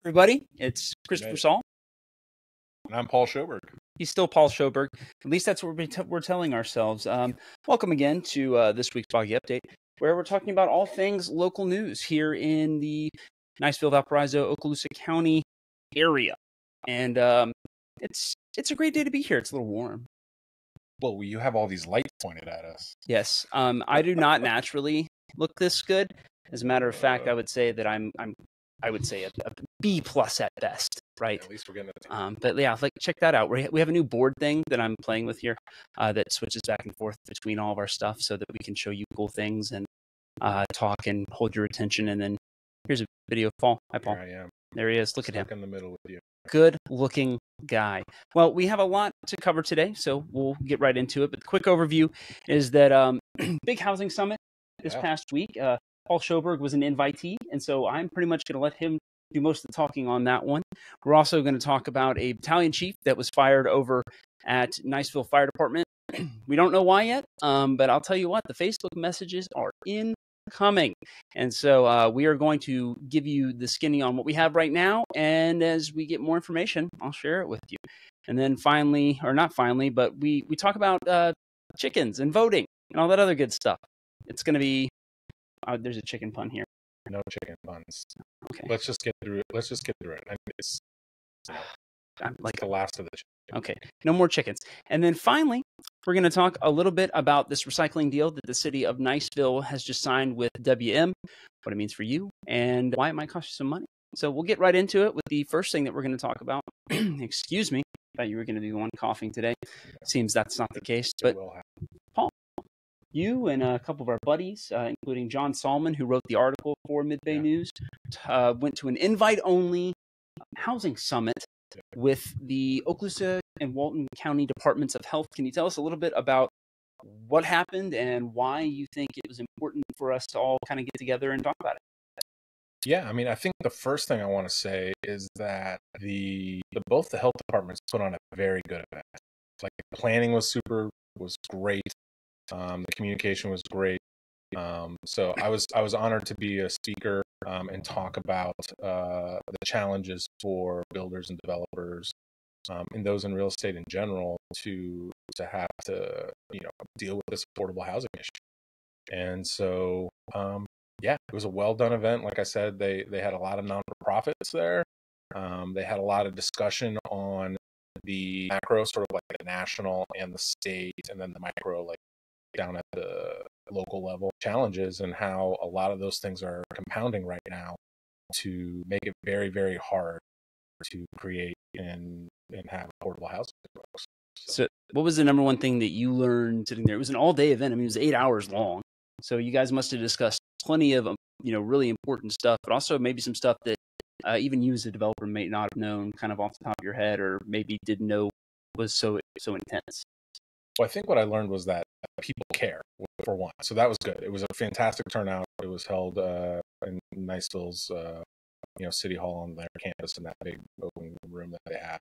Everybody, it's Christopher Saul. And I'm Paul Schoberg. He's still Paul Schoberg. At least that's what we're telling ourselves. Welcome again to this week's Boggy Update, where we're talking about all things local news here in the Niceville, Valparaiso, Okaloosa County area. And it's a great day to be here. It's a little warm. Well, you have all these lights pointed at us. Yes. I do not naturally look this good. As a matter of fact, I would say that I would say a B+ at best, right? Yeah, at least we're getting it. But yeah, like check that out. We have a new board thing that I'm playing with here that switches back and forth between all of our stuff so that we can show you cool things and talk and hold your attention. And then here's a video of Paul. Hi, Paul. Here I am. There he is. Look at him. Stuck in the middle with you. Good looking guy. Well, we have a lot to cover today, so we'll get right into it. But the quick overview is that big housing summit this past week. Paul Schoberg was an invitee, and so I'm pretty much going to let him do most of the talking on that one. We're also going to talk about a battalion chief that was fired over at Niceville Fire Department. We don't know why yet, but I'll tell you what, the Facebook messages are incoming. And so we are going to give you the skinny on what we have right now, and as we get more information, I'll share it with you. And then finally, or not finally, but we talk about chickens and voting and all that other good stuff. It's going to be there's a chicken pun here. No chicken puns. Okay. Let's just get through it. I mean, it's I'm like the last of the chicken. Okay. No more chickens. And then finally, we're going to talk a little bit about this recycling deal that the city of Niceville has just signed with WM, what it means for you, and why it might cost you some money. So we'll get right into it with the first thing that we're going to talk about. Excuse me. I thought you were going to be the one coughing today. Seems that's not the case. But Paul, you and a couple of our buddies, including John Solomon, who wrote the article for Mid-Bay News, went to an invite-only housing summit with the Okaloosa and Walton County Departments of Health. Can you tell us a little bit about what happened and why you think it was important for us to all kind of get together and talk about it? Yeah, I mean, I think the first thing I want to say is that both the health departments put on a very good event. Like, the planning was great. The communication was great. So I was honored to be a speaker and talk about the challenges for builders and developers and those in real estate in general to have to deal with this affordable housing issue. And so it was a well done event. Like I said, they had a lot of non-for-profits there. They had a lot of discussion on the macro, sort of like the national and the state, and then the micro, like down at the local level challenges, and how a lot of those things are compounding right now to make it very, very hard to create and have affordable housing. So what was the number one thing that you learned sitting there? It was an all-day event. I mean, it was 8 hours long. So you guys must have discussed plenty of really important stuff, but also maybe some stuff that even you as a developer may not have known kind of off the top of your head, or maybe didn't know was so intense. Well, I think what I learned was that people care, for one. So that was good. It was a fantastic turnout. It was held in Niceville's City Hall on their campus, in that big open room that they have.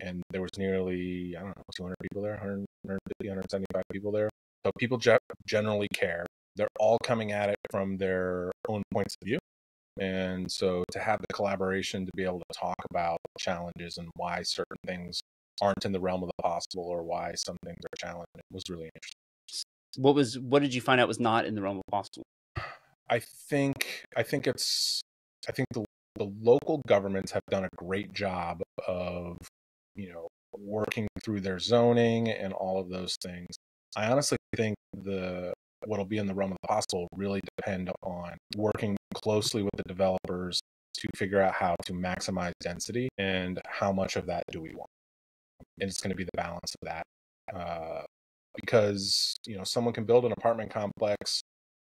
And there was nearly, 200 people there, 150, 175 people there. So people generally care. They're all coming at it from their own points of view. And so to have the collaboration to be able to talk about challenges and why certain things aren't in the realm of the possible, or why some things are challenging, was really interesting. What did you find out was not in the realm of possible? I think the local governments have done a great job of working through their zoning and all of those things. I honestly think what'll be in the realm of the possible really depend on working closely with the developers to figure out how to maximize density and how much of that do we want. And it's going to be the balance of that, because someone can build an apartment complex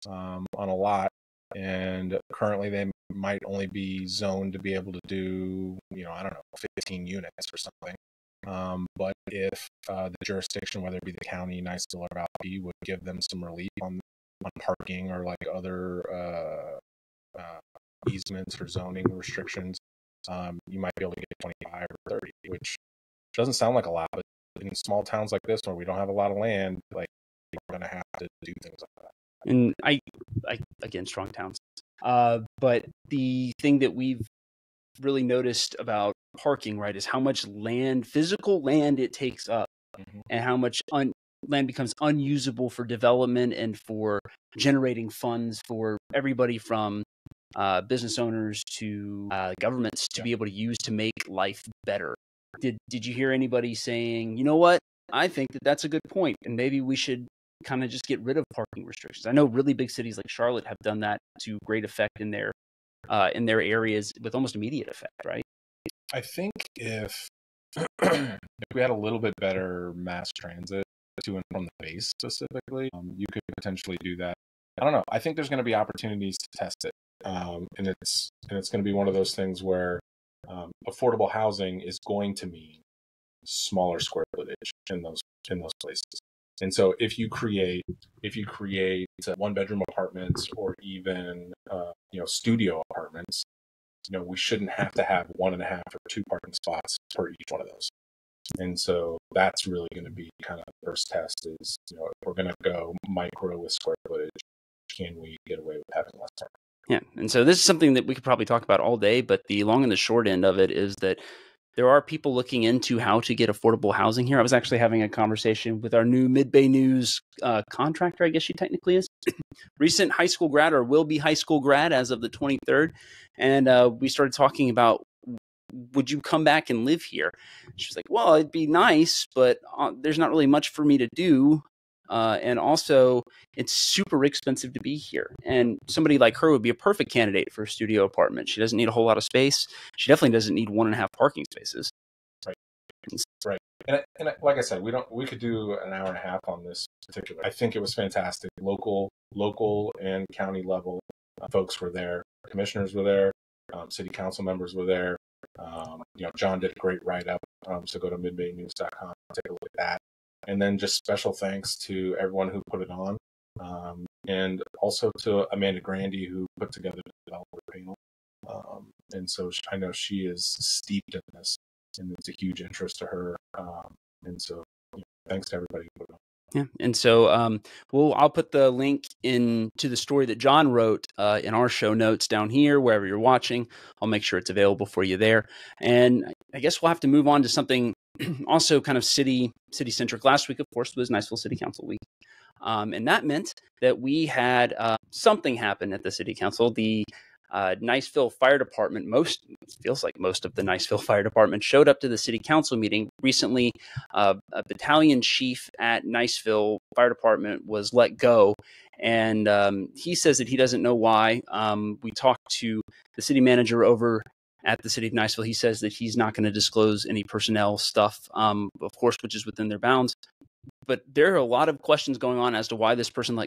on a lot, and currently they might only be zoned to be able to do 15 units or something. But if the jurisdiction, whether it be the county, Niceville, or Valparaiso, would give them some relief on parking or like other easements or zoning restrictions, you might be able to get 25 or 30, which doesn't sound like a lot, but in small towns like this where we don't have a lot of land, like, we're going to have to do things like that. And I again, strong towns. But the thing that we've really noticed about parking, right, is how much land, physical land it takes up, and how much land becomes unusable for development and for generating funds for everybody from business owners to governments to be able to use to make life better. Did you hear anybody saying, you know what, I think that that's a good point, and maybe we should kind of just get rid of parking restrictions? I know really big cities like Charlotte have done that to great effect in their areas with almost immediate effect, right? I think if we had a little bit better mass transit to and from the base specifically, you could potentially do that. I don't know. I think there's going to be opportunities to test it, and it's going to be one of those things where affordable housing is going to mean smaller square footage in those places. And so if you create 1-bedroom apartments or even studio apartments, we shouldn't have to have 1.5 or 2 parking spots per each one of those. And so that's really going to be kind of the first test is, if we're going to go micro with square footage, can we get away with having less parking? Yeah. And so this is something that we could probably talk about all day, but the long and the short end of it is that there are people looking into how to get affordable housing here. I was actually having a conversation with our new Mid-Bay News contractor, I guess she technically is, recent high school grad, or will be high school grad as of the 23rd. And we started talking about, would you come back and live here? She was like, well, it'd be nice, but there's not really much for me to do. And also, it's super expensive to be here. And somebody like her would be a perfect candidate for a studio apartment. She doesn't need a whole lot of space. She definitely doesn't need 1.5 parking spaces. Right. And like I said, we could do an hour and a half on this particular. I think it was fantastic. Local and county level folks were there. Commissioners were there. City council members were there. John did a great write-up. So go to midbaynews.com, take a look at that. And then just special thanks to everyone who put it on. And also to Amanda Grandy, who put together the developer panel. And so I know she is steeped in this, and it's a huge interest to her. And so thanks to everybody who put it on. Yeah. And so I'll put the link into the story that John wrote in our show notes down here, wherever you're watching. I'll make sure it's available for you there. And I guess we'll have to move on to something also kind of city-centric. Last week, of course, was Niceville City Council week. And that meant that we had something happen at the City Council. The Niceville Fire Department, feels like most of the Niceville Fire Department showed up to the City Council meeting. Recently, a battalion chief at Niceville Fire Department was let go, and he says that he doesn't know why. We talked to the city manager over at the City of Niceville. He says that he's not going to disclose any personnel stuff, of course, which is within their bounds. But there are a lot of questions going on as to why this person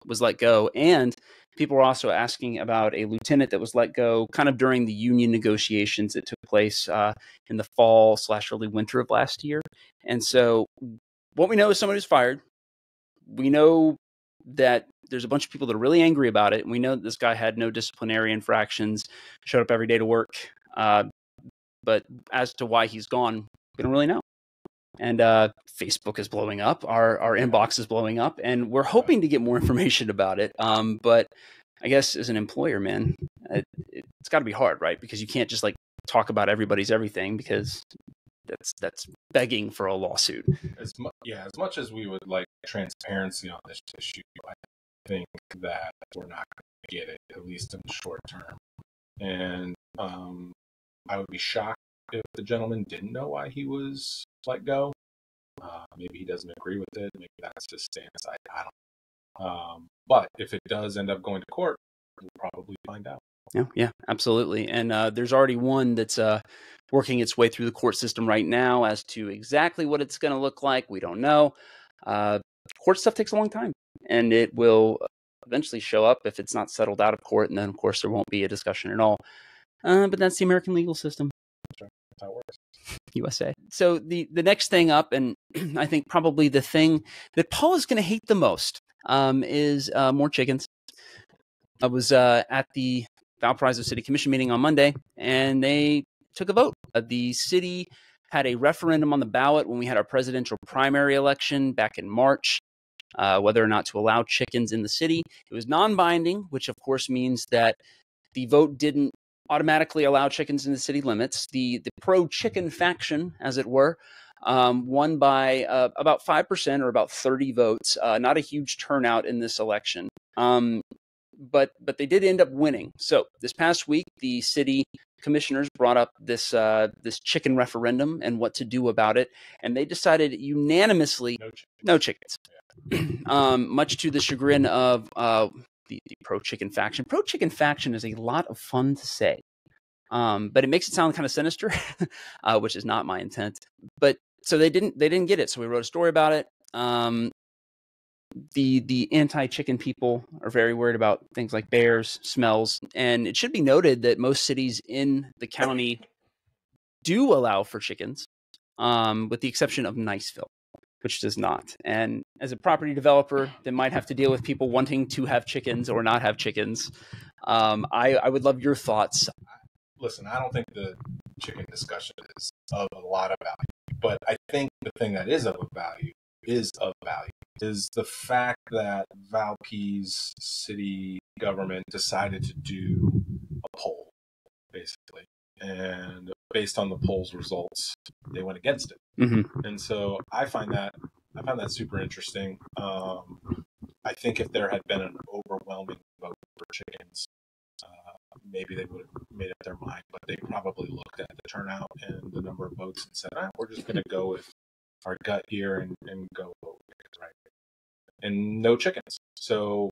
was let go. And people were also asking about a lieutenant that was let go kind of during the union negotiations that took place in the fall/early winter of last year. And so what we know is someone who's fired. We know that there's a bunch of people that are really angry about it. And we know that this guy had no disciplinary infractions, showed up every day to work. But as to why he's gone, we don't really know. And Facebook is blowing up. Our inbox is blowing up. And we're hoping to get more information about it. But I guess as an employer, man, it's got to be hard, right? Because you can't just like talk about everybody's everything, because that's begging for a lawsuit. As much as we would like transparency on this issue, I think that we're not going to get it, at least in the short term. And I would be shocked if the gentleman didn't know why he was let go. Maybe he doesn't agree with it. Maybe that's his stance. I don't know. But if it does end up going to court, we'll probably find out. Yeah, absolutely. And there's already one that's working its way through the court system right now as to exactly what it's going to look like. We don't know. Court stuff takes a long time, and it will eventually show up if it's not settled out of court. And then, of course, there won't be a discussion at all. But that's the American legal system. That's right. That's how it works. USA. So the next thing up, and I think probably the thing that Paul is going to hate the most, is more chickens. I was at the Valparaiso City Commission meeting on Monday, and they took a vote. The city had a referendum on the ballot when we had our presidential primary election back in March, whether or not to allow chickens in the city. It was non-binding, which of course means that the vote didn't automatically allow chickens in the city limits. The pro-chicken faction, as it were, won by about 5% or about 30 votes. Not a huge turnout in this election, but they did end up winning. So this past week, the city commissioners brought up this chicken referendum and what to do about it, and they decided unanimously no chickens. Much to the chagrin of the pro-chicken faction. Pro-chicken faction is a lot of fun to say, but it makes it sound kind of sinister, which is not my intent. But so they didn't get it. So we wrote a story about it. The anti-chicken people are very worried about things like bears, smells, and it should be noted that most cities in the county do allow for chickens, with the exception of Niceville, which does not. And as a property developer that might have to deal with people wanting to have chickens or not have chickens, I would love your thoughts. Listen, I don't think the chicken discussion is of a lot of value, but I think the thing that is of value is the fact that Valpy's city government decided to do a poll, basically. And based on the poll's results, they went against it. Mm-hmm. And so I found that super interesting. I think if there had been an overwhelming vote for chickens, maybe they would have made up their mind. But they probably looked at the turnout and the number of votes and said, we're just going to go with our gut here and go vote chickens, right? And no chickens. So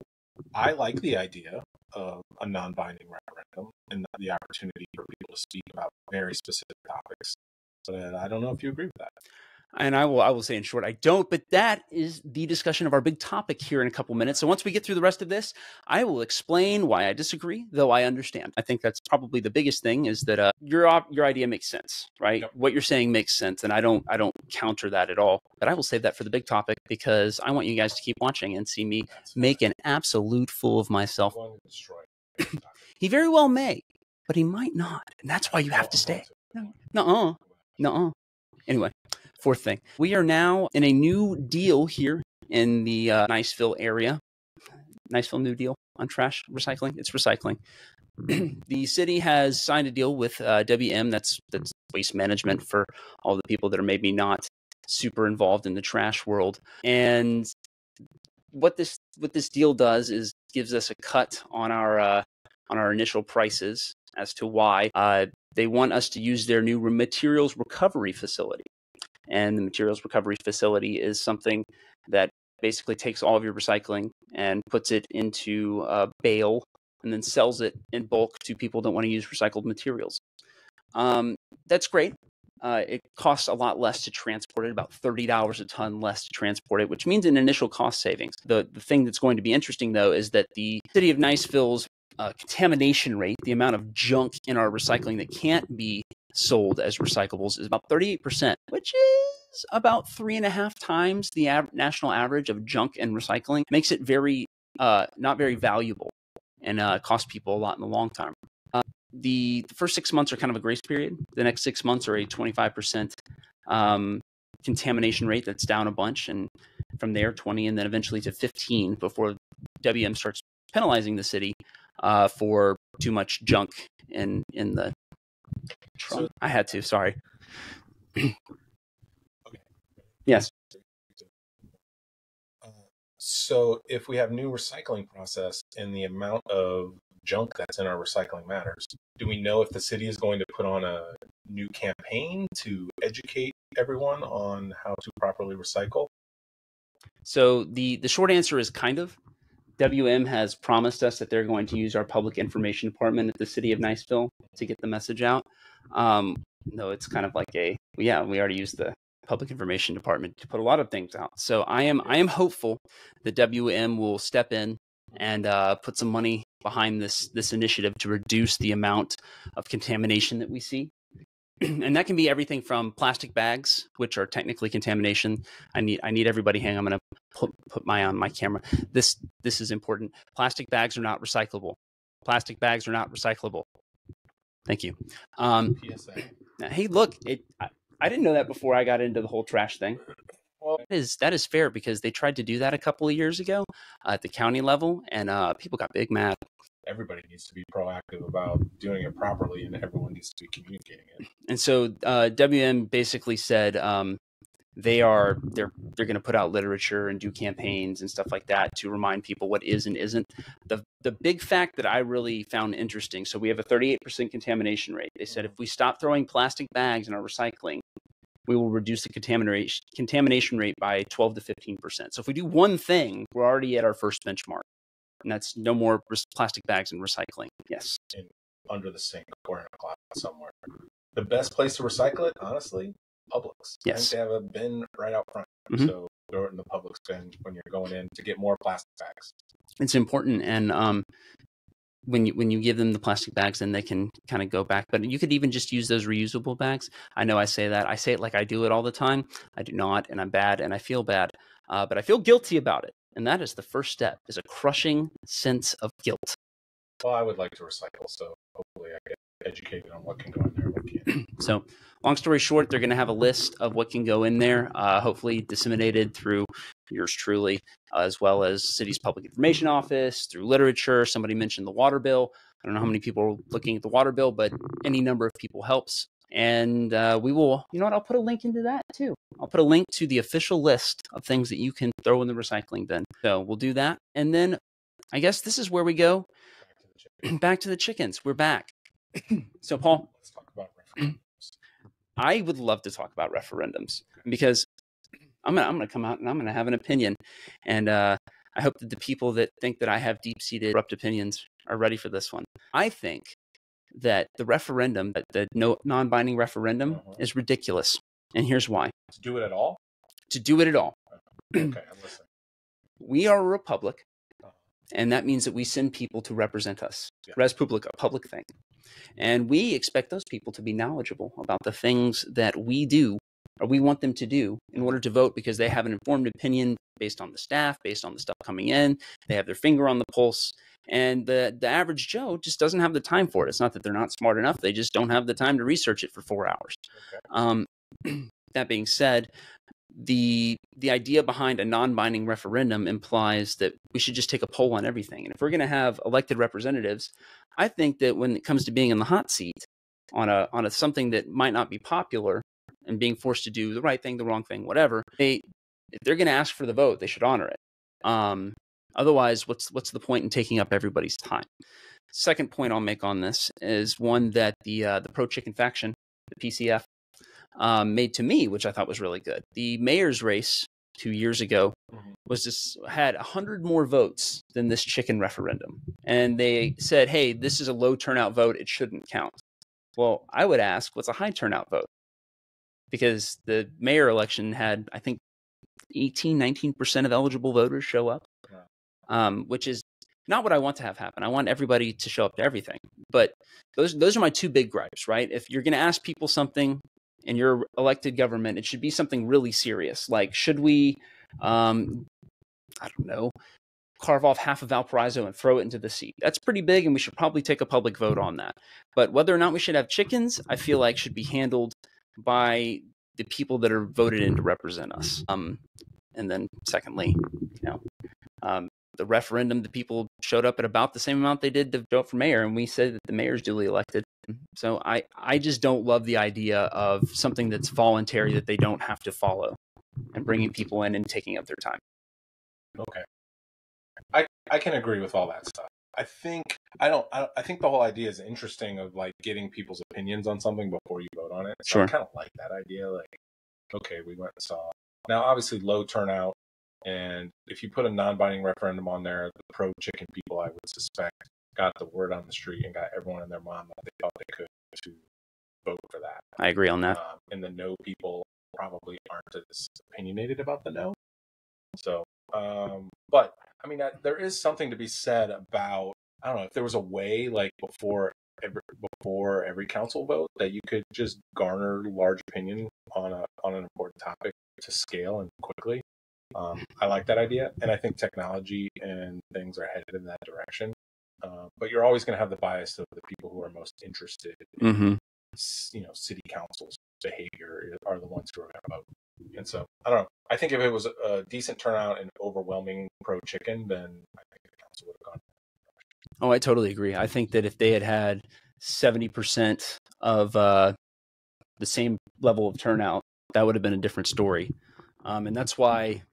I like the idea of a non-binding referendum and the opportunity for people to speak about very specific topics. But I don't know if you agree with that. And I will say in short, I don't, but that is the discussion of our big topic here in a couple minutes. So once we get through the rest of this, I will explain why I disagree, though I understand. I think that's probably the biggest thing is that your idea makes sense, right? Yep. What you're saying makes sense, and I don't counter that at all. But I will save that for the big topic because I want you guys to keep watching and see me make an absolute fool of myself. He very well may, but he might not, and that's why you have to stay. No. Anyway. Fourth thing, we are now in a new deal here in the Niceville area. Niceville New Deal on trash recycling. It's recycling. The city has signed a deal with WM, that's waste management for all the people that are maybe not super involved in the trash world. And what this deal does is gives us a cut on our initial prices as to why they want us to use their new materials recovery facility. And the materials recovery facility is something that basically takes all of your recycling and puts it into a bale and then sells it in bulk to people that want to use recycled materials. That's great. It costs a lot less to transport it, about $30 a ton less to transport it, which means an initial cost savings. The thing that's going to be interesting, though, is that the city of Niceville's contamination rate, the amount of junk in our recycling that can't be sold as recyclables, is about 38%, which is about 3.5 times the national average of junk and recycling. Makes it very not very valuable and costs people a lot in the long term. The first 6 months are kind of a grace period. The next 6 months are a 25% contamination rate that's down a bunch, and from there 20, and then eventually to 15 before WM starts penalizing the city for too much junk in the trunk. So, I had to, sorry. Okay. Yes. So if we have new recycling process and the amount of junk that's in our recycling matters, do we know if the city is going to put on a new campaign to educate everyone on how to properly recycle? So the short answer is kind of. WM has promised us that they're going to use our public information department at the city of Niceville to get the message out. No, it's kind of like we already used the public information department to put a lot of things out. So I am hopeful that WM will step in and put some money behind this initiative to reduce the amount of contamination that we see. And that can be everything from plastic bags, which are technically contamination. I need everybody. Hang on, I'm going to put on my camera. This is important. Plastic bags are not recyclable. Plastic bags are not recyclable. Thank you. Hey, look, I didn't know that before I got into the whole trash thing. Well, that is fair because they tried to do that a couple of years ago at the county level, and people got big mad. everybody needs to be proactive about doing it properly, and everyone needs to be communicating it. And so WM basically said they're going to put out literature and do campaigns and stuff like that to remind people what is and isn't. The big fact that I really found interesting, so we have a 38% contamination rate. They said if we stop throwing plastic bags in our recycling, we will reduce the contamination rate by 12 to 15%. So if we do one thing, we're already at our first benchmark, and that's no more plastic bags in recycling. Yes. Under the sink or in a closet somewhere. The best place to recycle it, honestly, Publix. Yes. I think they have a bin right out front. Mm-hmm. So throw it in the Publix bin when you're going in to get more plastic bags. It's important, and when you give them the plastic bags, then they can kind of go back. But you could even just use those reusable bags. I know I say that. I say it like I do it all the time. I do not, and I'm bad, and I feel bad. But I feel guilty about it. And that is the first step, is a crushing sense of guilt. Well, I would like to recycle, so hopefully I get educated on what can go in there and what can't. So long story short, they're going to have a list of what can go in there, hopefully disseminated through yours truly, as well as city's public information office, through literature. Somebody mentioned the water bill. I don't know how many people are looking at the water bill, but any number of people helps. And we will, you know what, I'll put a link into that too. I'll put a link to the official list of things that you can throw in the recycling bin. So we'll do that. And then I guess this is where we go. Back to the chickens. We're back. So Paul, let's talk about referendums. I would love to talk about referendums because I'm gonna come out and I'm gonna have an opinion, and I hope that the people that think that I have deep-seated corrupt opinions are ready for this one. I think that the referendum, the non-binding referendum, is ridiculous, and here's why. To do it at all? To do it at all. Okay, I'm listening. We are a republic, and that means that we send people to represent us. Yeah. Res publica, public thing. And we expect those people to be knowledgeable about the things that we do or we want them to do in order to vote, because they have an informed opinion based on the staff, based on the stuff coming in. They have their finger on the pulse. And the average Joe just doesn't have the time for it. It's not that they're not smart enough. They just don't have the time to research it for 4 hours. Okay. That being said, the idea behind a non-binding referendum implies that we should just take a poll on everything. And if we're going to have elected representatives, I think that when it comes to being in the hot seat on a something that might not be popular and being forced to do the right thing, the wrong thing, whatever, if they're going to ask for the vote, they should honor it. Otherwise, what's the point in taking up everybody's time? Second point I'll make on this is one that the pro-chicken faction, the PCF, made to me, which I thought was really good. The mayor's race 2 years ago had 100 more votes than this chicken referendum. And they said, hey, this is a low turnout vote. It shouldn't count. Well, I would ask, what's a high turnout vote? Because the mayor election had, I think, 19% of eligible voters show up, which is not what I want to have happen. I want everybody to show up to everything. But those are my two big gripes, right? If you're going to ask people something in your elected government, it should be something really serious. Like, should we, I don't know, carve off half of Valparaiso and throw it into the sea? That's pretty big, and we should probably take a public vote on that. But whether or not we should have chickens, I feel like should be handled by the people that are voted in to represent us. And then secondly, the referendum, the people showed up at about the same amount they did to vote for mayor, and we said that the mayor's duly elected. So I just don't love the idea of something that's voluntary that they don't have to follow, and bringing people in and taking up their time. Okay. I can agree with all that stuff. I think the whole idea is interesting, of like getting people's opinions on something before you vote on it. So Sure. I kind of like that idea. Like, okay, we went and saw. Now, obviously, low turnout, and if you put a non-binding referendum on there, the pro-chicken people, I would suspect, got the word on the street and got everyone and their mom that they thought they could to vote for that. I agree on that. And the no people probably aren't as opinionated about the no. So, but I mean, there is something to be said about, I don't know, if there was a way, like before every council vote, that you could just garner large opinion on an important topic to scale and quickly. I like that idea, and I think technology and things are headed in that direction. But you're always going to have the bias of the people who are most interested in, city council's behavior are the ones who are going to vote. And so, I don't know. I think if it was a decent turnout and overwhelming pro-chicken, then I think the council would have gone. Oh, I totally agree. I think that if they had 70% of the same level of turnout, that would have been a different story. And that's why,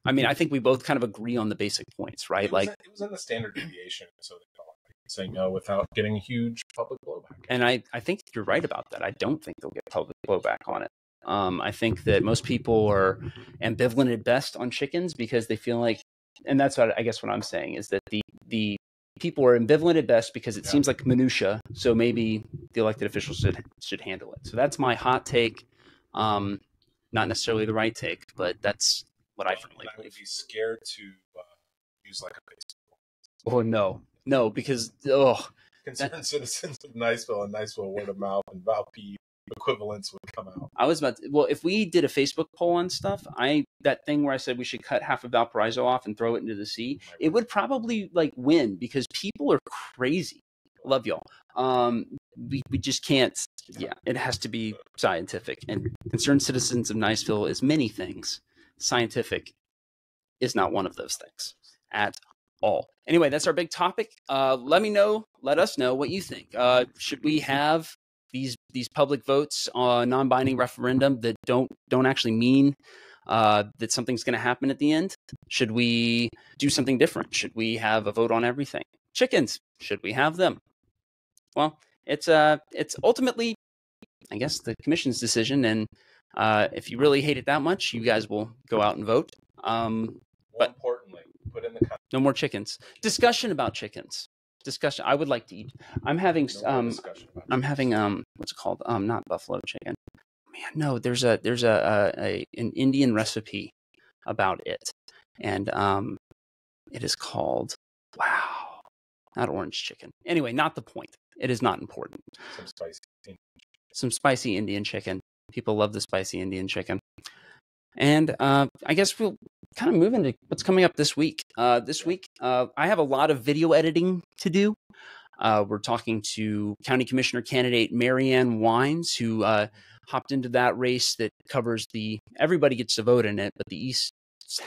I mean, I think we both kind of agree on the basic points, right? It was in the standard deviation, so they could say no without getting huge public blowback. And I think you're right about that. I don't think they'll get public blowback on it. I think that most people are ambivalent at best on chickens because they feel like, and that's what I guess what I'm saying is that the people are ambivalent at best because it seems like minutia. So maybe the elected officials should handle it. So that's my hot take. Not necessarily the right take, but that's what I firmly believe. I would be scared to use like a baseball. Oh no, because concerned citizens of Niceville and Niceville word of mouth and Valp equivalents would come out. I was about to, well, if we did a Facebook poll on stuff, that thing where I said we should cut half of Valparaiso off and throw it into the sea, it would probably like win because people are crazy. Love y'all. We just can't. Yeah, it has to be scientific. And concerned citizens of Niceville is many things. Scientific is not one of those things at all. Anyway, that's our big topic. Let us know what you think. Should we have these public votes on non-binding referendum that don't actually mean that something's going to happen at the end? Should we do something different? Should we have a vote on everything? Chickens, should we have them? Well, it's ultimately, I guess, the commission's decision. And if you really hate it that much, you guys will go out and vote. But importantly, put in the comments. No more chickens. Discussion about chickens. Discussion. I would like to eat. I'm having what's it called? Not buffalo chicken. Man, no. There's an Indian recipe about it, and it is called not orange chicken. Anyway, not the point. It is not important. Some spicy Indian chicken. People love the spicy Indian chicken. And I guess we'll kind of move into what's coming up this week. This week, I have a lot of video editing to do. We're talking to County Commissioner candidate Marianne Wines, who hopped into that race that covers everybody gets to vote in it, but the east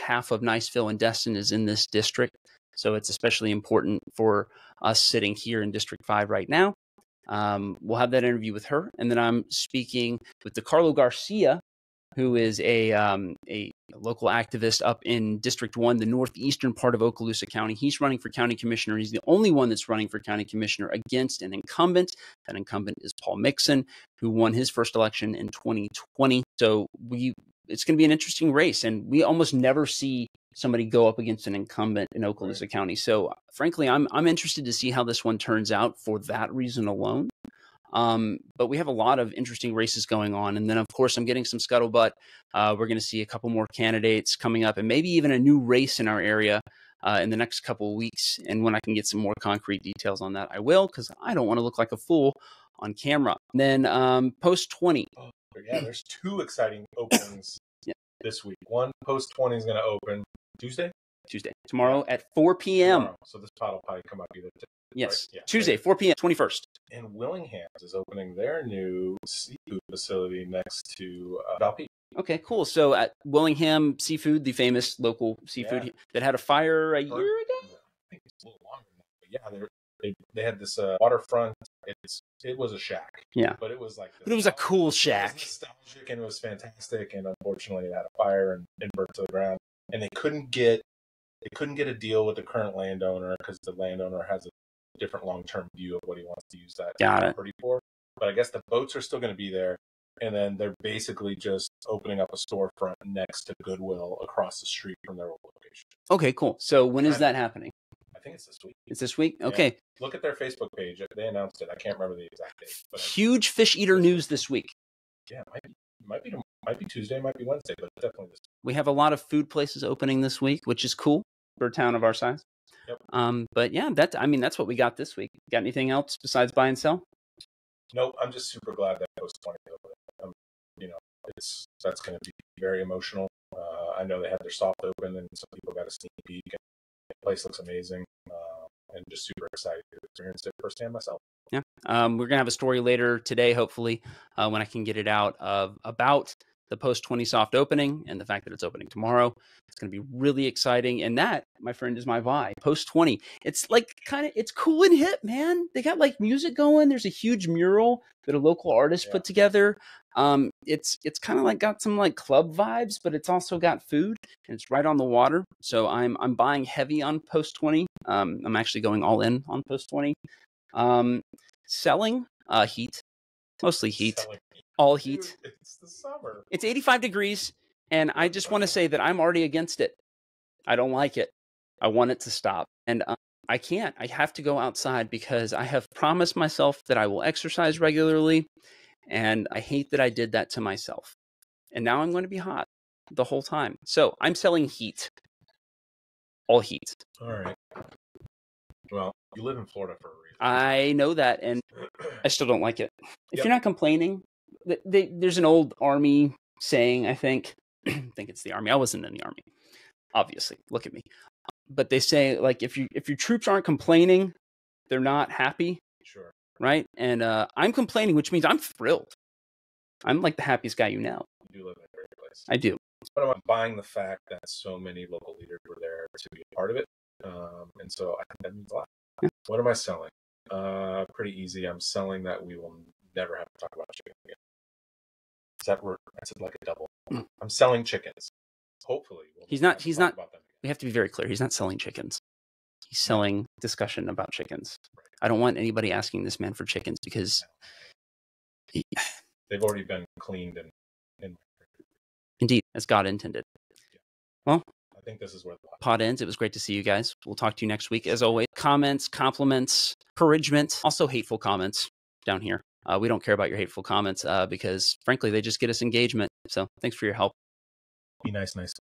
half of Niceville and Destin is in this district. So it's especially important for us sitting here in District 5 right now. We'll have that interview with her. And then I'm speaking with DeCarlo Garcia, who is a local activist up in District 1, the northeastern part of Okaloosa County. He's running for county commissioner. He's the only one that's running for county commissioner against an incumbent. That incumbent is Paul Mixon, who won his first election in 2020. So it's going to be an interesting race, and we almost never see somebody go up against an incumbent in Okaloosa County. So frankly, I'm interested to see how this one turns out for that reason alone. But we have a lot of interesting races going on. And then, of course, I'm getting some scuttlebutt. We're going to see a couple more candidates coming up and maybe even a new race in our area in the next couple of weeks. And when I can get some more concrete details on that, I will, because I don't want to look like a fool on camera. And then post 20. Yeah, there's two exciting openings this week. One, post 20 is going to open Tuesday, tomorrow at 4 p.m. Tomorrow. So this pot will probably come up either yes, right? Tuesday, 4 p.m., 21st. And Willingham's is opening their new seafood facility next to Valp. Okay, cool. So at Willingham Seafood, the famous local seafood that had a fire a year ago? I think it's a little longer than that. But yeah, they had this waterfront. It was a shack. Yeah. But it was like it was a cool shack. It was nostalgic and it was fantastic. And unfortunately it had a fire and burnt to the ground. And they couldn't get a deal with the current landowner because the landowner has a different long-term view of what he wants to use that property for. But I guess the boats are still going to be there, and then they're basically just opening up a storefront next to Goodwill across the street from their old location. Okay, cool. So when is that happening? I think it's this week. It's this week? Okay. Yeah. Look at their Facebook page. They announced it. I can't remember the exact date. But huge fish eater news this week. Yeah, might be Tuesday, might be Wednesday, but definitely this week. We have a lot of food places opening this week, which is cool for a town of our size. Yep. But yeah, that's what we got this week. Got anything else besides buy and sell? Nope. I'm just super glad that post 20 open. That's going to be very emotional. I know they had their soft open, and some people got a sneak peek. And the place looks amazing, and just super excited to experience it firsthand myself. Yeah. We're gonna have a story later today, hopefully, when I can get it out about the post 20 soft opening and the fact that it's opening tomorrow. It's going to be really exciting. And that, my friend, is my buy. Post 20. It's like it's cool and hip, man. They got like music going. There's a huge mural that a local artist put together. It's kind of like got some like club vibes, but it's also got food and it's right on the water. So I'm buying heavy on Post 20. I'm actually going all in on Post 20. Selling heat, mostly heat, all heat. Dude, it's the summer. It's 85 degrees, and I just want to say that I'm already against it. I don't like it. I want it to stop, and I can't. I have to go outside because I have promised myself that I will exercise regularly, and I hate that I did that to myself. And now I'm going to be hot the whole time. So I'm selling heat. All heat. All right. Well, you live in Florida for a reason. I know that, and I still don't like it. If you're not complaining, there's an old Army saying, I think it's the Army. I wasn't in the Army, obviously. Look at me. But they say, like, if your troops aren't complaining, they're not happy. Sure. Right? And I'm complaining, which means I'm thrilled. I'm like the happiest guy you know. You do live in a great place. I do. But I'm buying the fact that so many local leaders were there to be a part of it. And so I think that means a lot. Yeah. What am I selling? Pretty easy. I'm selling that we will never have to talk about chicken again. That's like a double. I'm selling chickens. Hopefully. He's not. We have to be very clear. He's not selling chickens. He's selling discussion about chickens. Right. I don't want anybody asking this man for chickens because they've already been cleaned and indeed, as God intended. Yeah. Well, I think this is where the pod ends. It was great to see you guys. We'll talk to you next week. As always, comments, compliments, encouragement, also hateful comments down here. We don't care about your hateful comments because, frankly, they just get us engagement. So thanks for your help. Be nice.